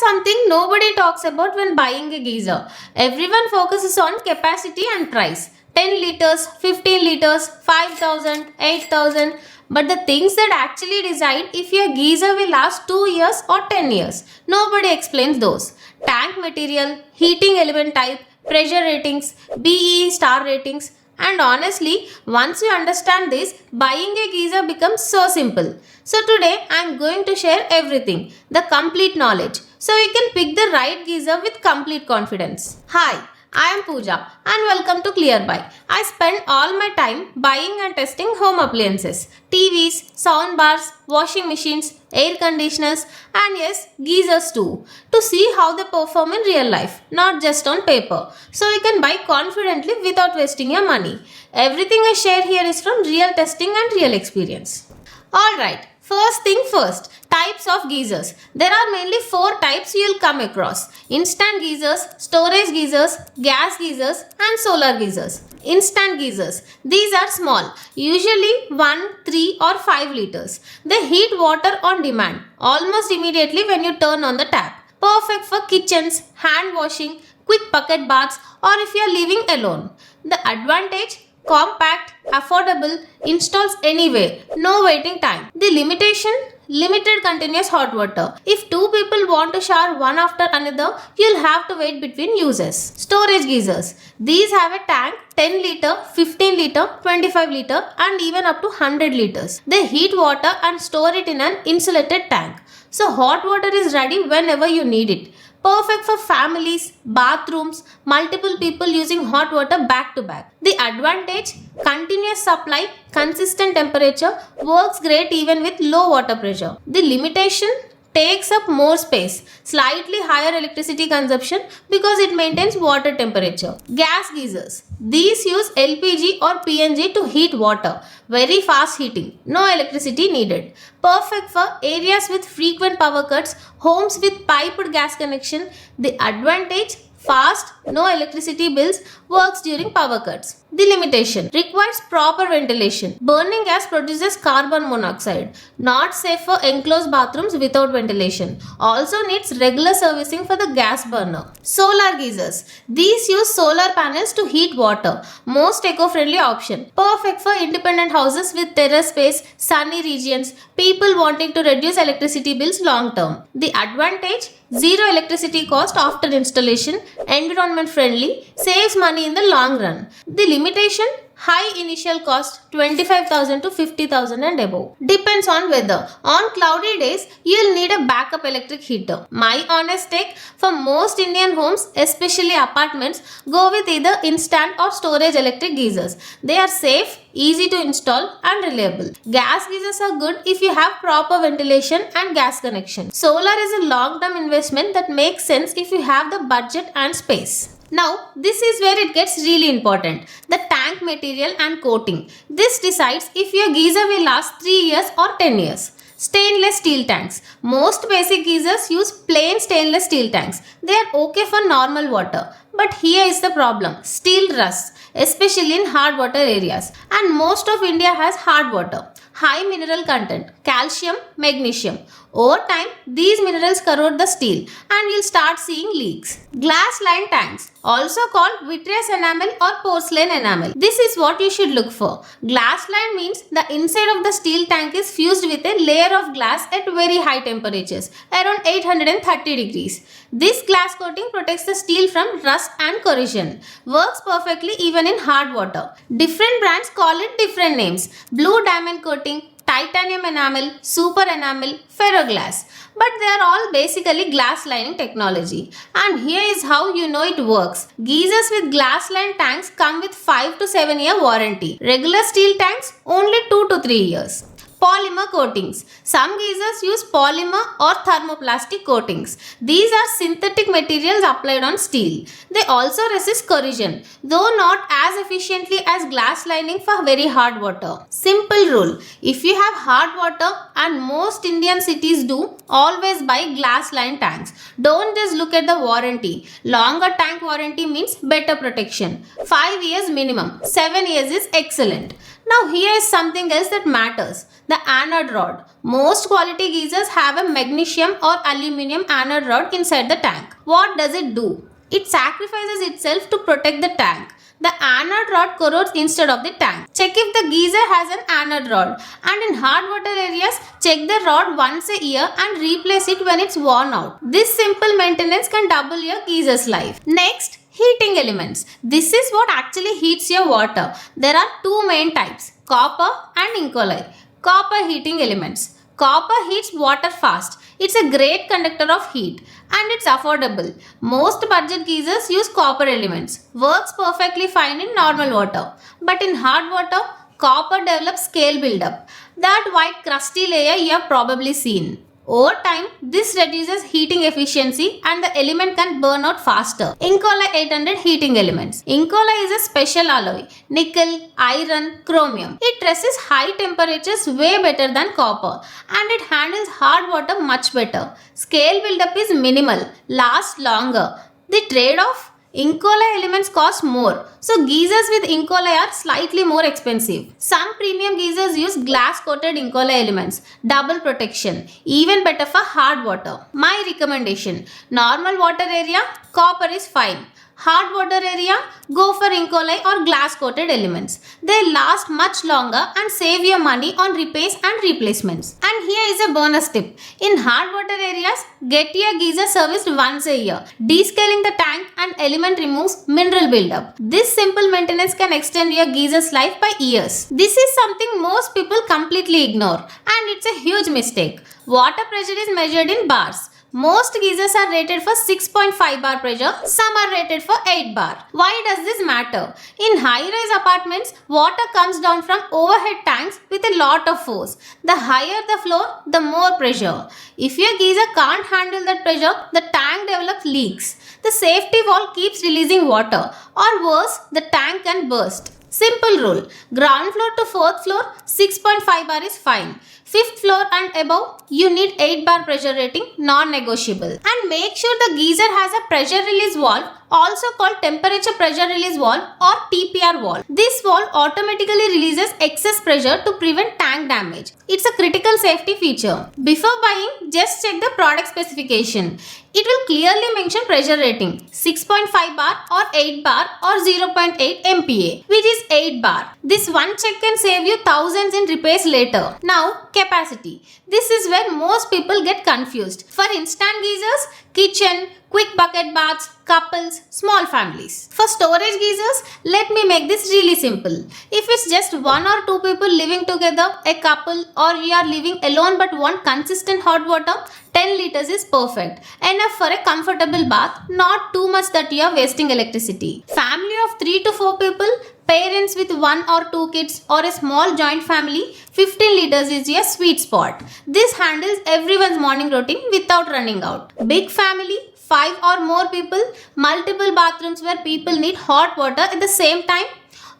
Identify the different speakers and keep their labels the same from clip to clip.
Speaker 1: something nobody talks about when buying a geyser. Everyone focuses on capacity and price. 10 liters, 15 liters, 5,000, 8,000. But the things that actually decide if your geyser will last 2 years or 10 years, nobody explains those. Tank material, heating element type, pressure ratings, BE star ratings. And honestly, once you understand this, buying a geyser becomes so simple. So today I am going to share everything, the complete knowledge, so you can pick the right geyser with complete confidence. Hi, I am Pooja and welcome to Clearbuy. I spend all my time buying and testing home appliances, TVs, soundbars, washing machines, air conditioners and yes, geysers too, to see how they perform in real life, not just on paper. So you can buy confidently without wasting your money. Everything I share here is from real testing and real experience. Alright, first thing first, types of geysers. There are mainly 4 types you will come across. Instant geysers, storage geysers, gas geysers and solar geysers. Instant geysers. These are small, usually 1, 3 or 5 liters. They heat water on demand, almost immediately when you turn on the tap. Perfect for kitchens, hand washing, quick bucket baths or if you are living alone. The advantage? Compact, affordable, installs anywhere, no waiting time. The limitation? Limited continuous hot water. If 2 people want to shower one after another, you'll have to wait between uses. Storage geysers. These have a tank 10 liter, 15 liter, 25 liter and even up to 100 liters. They heat water and store it in an insulated tank. So hot water is ready whenever you need it. Perfect for families, bathrooms, multiple people using hot water back to back. The advantage? Continuous supply, consistent temperature, works great even with low water pressure. The limitation? Takes up more space, slightly higher electricity consumption because it maintains water temperature. Gas geysers. These use LPG or PNG to heat water. Very fast heating. No electricity needed. Perfect for areas with frequent power cuts, homes with piped gas connection. The advantage? Fast, no electricity bills, works during power cuts. The limitation? Requires proper ventilation. Burning gas produces carbon monoxide. Not safe for enclosed bathrooms without ventilation. Also needs regular servicing for the gas burner. Solar geysers. These use solar panels to heat water. Most eco-friendly option. Perfect for independent houses with terrace space, sunny regions, people wanting to reduce electricity bills long term. The advantage? Zero electricity cost after installation, environment friendly, saves money in the long run. The limitation? High initial cost 25,000 to 50,000 and above. Depends on weather. On cloudy days, you'll need a backup electric heater. My honest take, for most Indian homes, especially apartments, go with either instant or storage electric geysers. They are safe, easy to install and reliable. Gas geysers are good if you have proper ventilation and gas connection. Solar is a long-term investment that makes sense if you have the budget and space. Now, this is where it gets really important. The tank material and coating. This decides if your geyser will last 3 years or 10 years. Stainless steel tanks. Most basic geysers use plain stainless steel tanks. They are okay for normal water. But here is the problem. Steel rusts, especially in hard water areas. And most of India has hard water. High mineral content, calcium, magnesium. Over time, these minerals corrode the steel and you'll start seeing leaks. Glass line tanks, also called vitreous enamel or porcelain enamel. This is what you should look for. Glass line means the inside of the steel tank is fused with a layer of glass at very high temperatures, around 830 degrees. This glass coating protects the steel from rust and corrosion. Works perfectly even in hard water. Different brands call it different names. Blue diamond coating, titanium enamel, super enamel, ferroglass. But they are all basically glass lining technology. And here is how you know it works. Geysers with glass lined tanks come with 5 to 7 year warranty. Regular steel tanks only 2 to 3 years. Polymer coatings. Some geysers use polymer or thermoplastic coatings. These are synthetic materials applied on steel. They also resist corrosion, though not as efficiently as glass lining for very hard water. Simple rule. If you have hard water, and most Indian cities do, always buy glass lined tanks. Don't just look at the warranty. Longer tank warranty means better protection. 5 years minimum. 7 years is excellent. Now here is something else that matters. The anode rod. Most quality geysers have a magnesium or aluminium anode rod inside the tank. What does it do? It sacrifices itself to protect the tank. The anode rod corrodes instead of the tank. Check if the geyser has an anode rod, and in hard water areas, check the rod once a year and replace it when it's worn out. This simple maintenance can double your geyser's life. Next, heating elements. This is what actually heats your water. There are two main types, copper and ink alloy. Copper heating elements. Copper heats water fast. It's a great conductor of heat and it's affordable. Most budget geysers use copper elements. Works perfectly fine in normal water. But in hard water, copper develops scale buildup. That white crusty layer you have probably seen. Over time, this reduces heating efficiency and the element can burn out faster. Ink alloy 800 heating elements. Ink alloy is a special alloy. Nickel, iron, chromium. It resists high temperatures way better than copper and it handles hard water much better. Scale buildup is minimal, lasts longer. The trade-off? Ink alloy elements cost more, so geysers with ink alloy are slightly more expensive. Some premium geysers use glass coated ink alloy elements, double protection, even better for hard water. My recommendation, normal water area, copper is fine. Hard water area, go for ink alloy or glass coated elements. They last much longer and save your money on repairs and replacements. And here is a bonus tip. In hard water areas, get your geyser serviced once a year. Descaling the tank and element removes mineral buildup. This simple maintenance can extend your geyser's life by years. This is something most people completely ignore and it's a huge mistake. Water pressure is measured in bars. Most geysers are rated for 6.5 bar pressure, some are rated for 8 bar. Why does this matter? In high-rise apartments, water comes down from overhead tanks with a lot of force. The higher the floor, the more pressure. If your geyser can't handle that pressure, the tank develops leaks. The safety valve keeps releasing water, or worse, the tank can burst. Simple rule, ground floor to 4th floor, 6.5 bar is fine. 5th floor and above, you need 8 bar pressure rating, non-negotiable. And make sure the geyser has a pressure release valve, also called temperature pressure release valve or TPR valve. This valve automatically releases excess pressure to prevent tank damage. It's a critical safety feature. Before buying, just check the product specification. It will clearly mention pressure rating 6.5 bar or 8 bar or 0.8 MPa, which is 8 bar. This one check can save you thousands in repairs later. Now, capacity. This is where most people get confused. For instant geysers, kitchen, quick bucket baths, couples, small families. For storage geysers, let me make this really simple. If it's just 1 or 2 people living together, a couple, or you are living alone but want consistent hot water, 10 liters is perfect. Enough for a comfortable bath, not too much that you are wasting electricity. Family of 3 to 4 people, parents with 1 or 2 kids or a small joint family, 15 liters is your sweet spot. This handles everyone's morning routine without running out. Big family, 5 or more people, multiple bathrooms where people need hot water at the same time,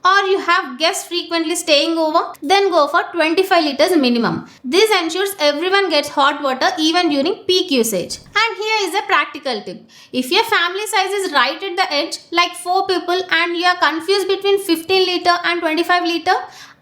Speaker 1: or you have guests frequently staying over, then go for 25 liters minimum. This ensures everyone gets hot water even during peak usage. And here is a practical tip. If your family size is right at the edge, like 4 people, and you are confused between 15 liter and 25 liter,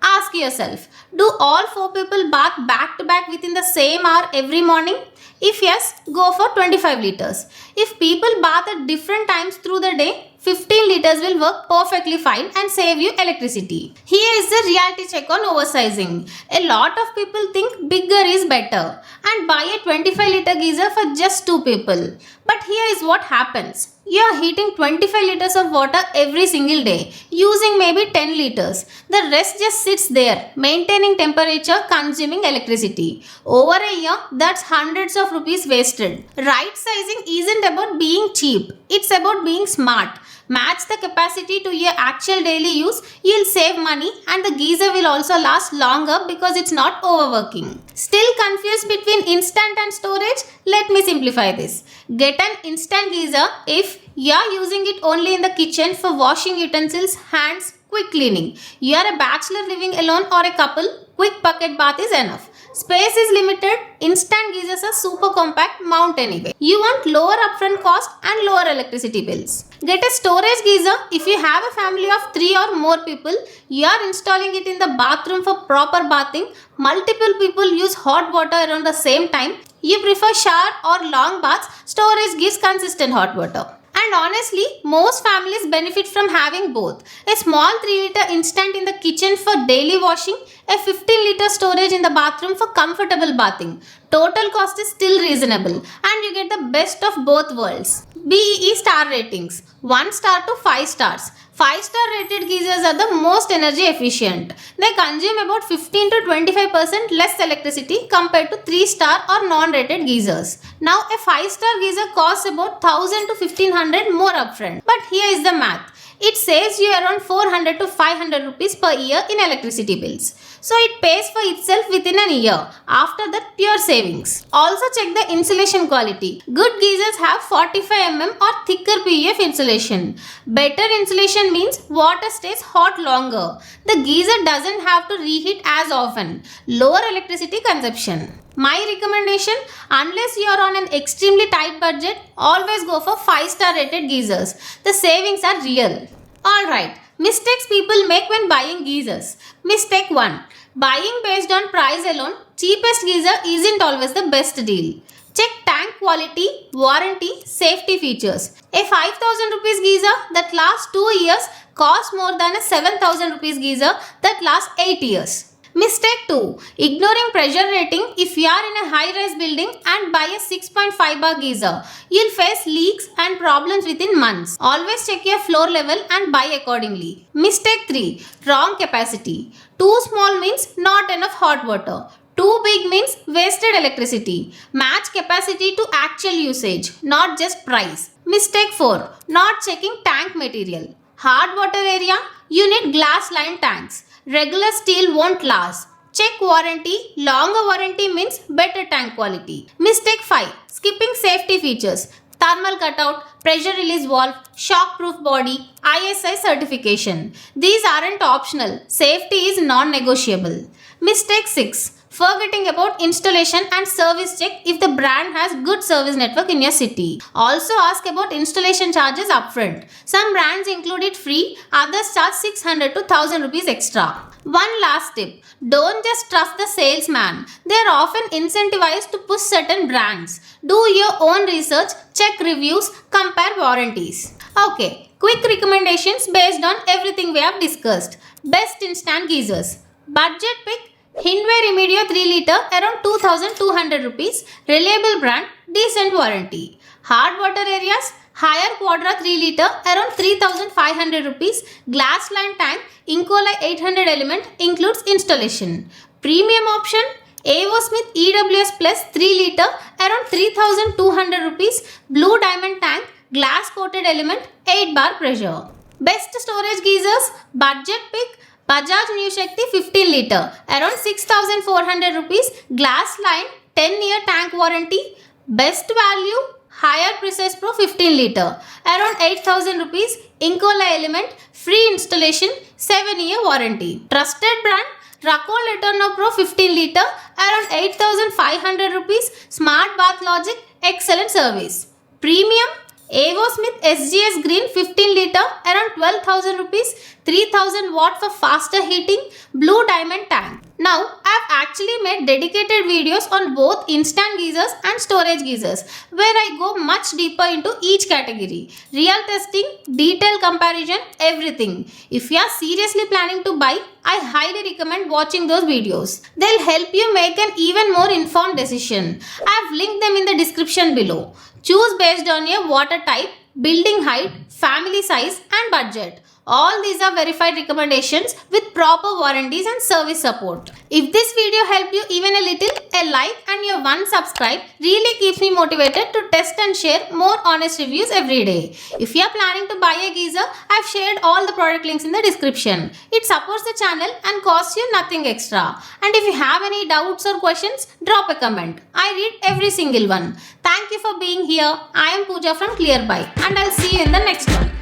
Speaker 1: ask yourself, do all 4 people bath back to back within the same hour every morning? If yes, go for 25 liters. If people bath at different times through the day, 15 liters will work perfectly fine and save you electricity. Here is the reality check on oversizing. A lot of people think bigger is better and buy a 25 liter geyser for just 2 people. But here is what happens. You are heating 25 liters of water every single day, using maybe 10 liters. The rest just sits there, maintaining temperature, consuming electricity. Over a year, that's hundreds of rupees wasted. Right sizing isn't about being cheap. It's about being smart. Match the capacity to your actual daily use, you'll save money and the geyser will also last longer because it's not overworking. Still confused between instant and storage? Let me simplify this. Get an instant geyser if you're using it only in the kitchen for washing utensils, hands, quick cleaning. You are a bachelor living alone or a couple, quick bucket bath is enough. Space is limited, instant geysers are super compact, mount anyway. You want lower upfront cost and lower electricity bills. Get a storage geyser. If you have a family of 3 or more people, you are installing it in the bathroom for proper bathing. Multiple people use hot water around the same time. You prefer shower or long baths, storage gives consistent hot water. And honestly, most families benefit from having both. A small 3-liter instant in the kitchen for daily washing, a 15-liter storage in the bathroom for comfortable bathing. Total cost is still reasonable and you get the best of both worlds. BEE star ratings 1 star to 5 stars. 5-star rated geysers are the most energy efficient. They consume about 15 to 25% less electricity compared to 3-star or non-rated geysers. Now a 5-star geyser costs about 1000 to 1500 more upfront. But here is the math. It saves you around 400 to 500 rupees per year in electricity bills. So it pays for itself within a year. After that, pure savings. Also check the insulation quality. Good geysers have 45 mm or thicker PVF insulation. Better insulation means water stays hot longer. The geyser doesn't have to reheat as often. Lower electricity consumption. My recommendation, unless you are on an extremely tight budget, always go for 5-star rated geysers. The savings are real. Alright, mistakes people make when buying geysers. Mistake 1. Buying based on price alone, cheapest geyser isn't always the best deal. Check tank quality, warranty, safety features. A 5000 rupees geyser that lasts 2 years costs more than a 7000 rupees geyser that lasts 8 years. Mistake 2. Ignoring pressure rating. If you are in a high-rise building and buy a 6.5 bar geyser, you'll face leaks and problems within months. Always check your floor level and buy accordingly. Mistake 3. Wrong capacity. Too small means not enough hot water. Too big means wasted electricity. Match capacity to actual usage, not just price. Mistake 4. Not checking tank material. Hard water area, you need glass-lined tanks. Regular steel won't last. Check warranty. Longer warranty means better tank quality. Mistake 5. Skipping safety features. Thermal cutout, pressure release valve, shockproof body, ISI certification. These aren't optional. Safety is non-negotiable. Mistake 6. Forgetting about installation and service check if the brand has good service network in your city. Also ask about installation charges upfront. Some brands include it free, others charge 600 to 1000 rupees extra. One last tip. Don't just trust the salesman. They are often incentivized to push certain brands. Do your own research, check reviews, compare warranties. Okay, quick recommendations based on everything we have discussed. Best instant geysers. Budget pick. Hindware Immediate 3 liter around 2200 rupees, reliable brand, decent warranty. Hard water areas, higher Quadra 3 liter around 3500 rupees, glass line tank, Incola 800 element includes installation. Premium option, AO Smith EWS Plus 3 liter around 3200 rupees, blue diamond tank, glass coated element, 8 bar pressure. Best storage geysers, budget pick, Bajaj New Shakti 15 liter around 6400 rupees, glass line, 10-year tank warranty. Best value, higher Precise Pro 15 liter around 8000 rupees, Incola element, free installation, 7-year warranty. Trusted brand, Racon Eterno Pro 15 liter around 8500 rupees, smart bath logic, excellent service. Premium, AO Smith SGS Green 15 liter around 12,000 rupees, 3000 watt for faster heating, blue diamond tank. Now, I have actually made dedicated videos on both instant geysers and storage geysers where I go much deeper into each category. Real testing, detailed comparison, everything. If you are seriously planning to buy, I highly recommend watching those videos. They'll help you make an even more informed decision. I have linked them in the description below. Choose based on your water type, building height, family size and budget. All these are verified recommendations with proper warranties and service support. If this video helped you even a little, a like and your one subscribe really keeps me motivated to test and share more honest reviews every day. If you are planning to buy a geyser, I have shared all the product links in the description. It supports the channel and costs you nothing extra. And if you have any doubts or questions, drop a comment. I read every single one. Thank you for being here. I am Pooja from Clearbuy and I'll see you in the next one.